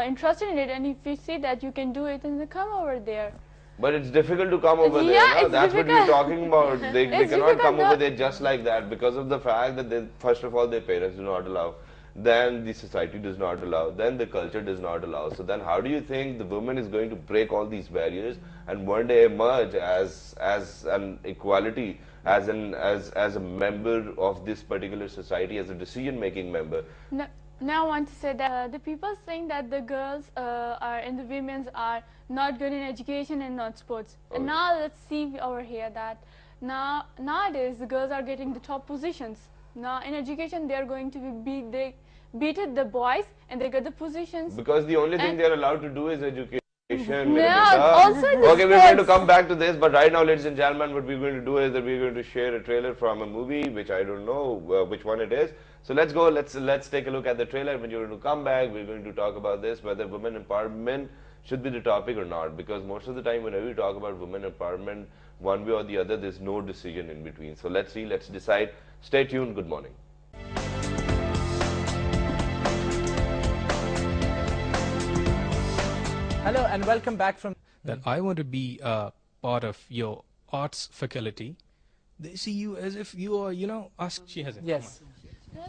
Speaker 3: interested in it, and if you see that you can do it, then come over there.
Speaker 5: But it's difficult to come over there. No? That's what we're talking about. They cannot come over there just like that because of the fact that first of all their parents do not allow, then the society does not allow, then the culture does not allow. So then how do you think the woman is going to break all these barriers and one day emerge as an equality, as a member of this particular society, as a decision-making member?
Speaker 3: Now I want to say that the people saying that the girls and the women's are not good in education and not sports. And now let's see over here that nowadays the girls are getting the top positions. Now in education they are going to be beaten the boys and they get the positions.
Speaker 5: Because the only thing they are allowed to do is education.
Speaker 3: Also
Speaker 5: okay, we're going to come back to this, but right now, ladies and gentlemen, what we're going to do is that we're going to share a trailer from a movie, which I don't know which one it is. So let's go, let's take a look at the trailer. When you're going to come back, we're going to talk about this, whether women empowerment should be the topic or not, because most of the time whenever we talk about women empowerment, one way or the other, there's no decision in between. So let's see, let's decide. Stay tuned. Good morning.
Speaker 1: Hello and welcome back from...
Speaker 6: That I want to be a part of your arts faculty. They see you as if you are, she has it.
Speaker 1: Yes.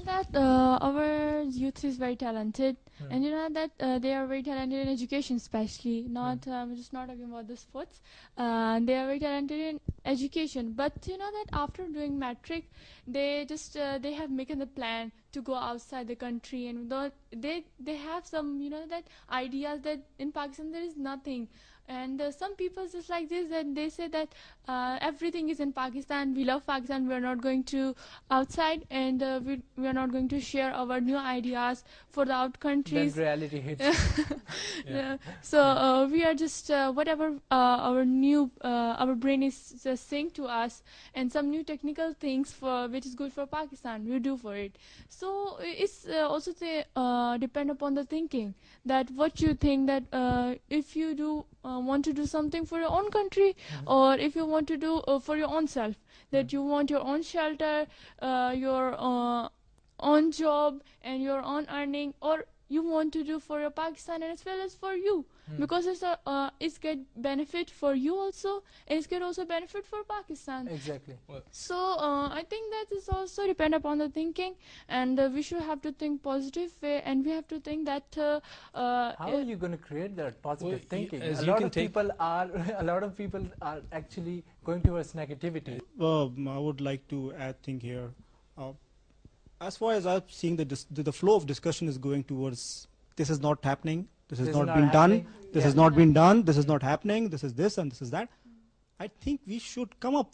Speaker 3: That our youth is very talented, and that they are very talented in education, especially. I'm just not talking about the sports. They are very talented in education, but that after doing matric, they just they have making the plan to go outside the country, and they have some that ideas that in Pakistan there is nothing. And some people just like this, and they say that everything is in Pakistan. We love Pakistan. We are not going to outside, and we are not going to share our new ideas for the out countries.
Speaker 1: Then reality hits.
Speaker 3: So we are just whatever our brain is just saying to us, and some new technical things for which is good for Pakistan, we do for it. So it's also depend upon the thinking that what you think that if you do. Want to do something for your own country, or if you want to do for your own self, that you want your own shelter, your own job and your own earning, or you want to do for your Pakistan and as well as for you, because it's get benefit for you also, and it's get also benefit for Pakistan.
Speaker 1: Exactly.
Speaker 3: So I think that is also depend upon the thinking, and we should have to think positive way, and we have to think that
Speaker 1: how are you going to create that positive thinking? A lot of people are actually going towards negativity.
Speaker 7: I would like to add thing here. As far as I'm seeing, the flow of discussion is going towards this is not happening, this has not been done, this has not been done, this is not happening, this is this and this is that. I think we should come up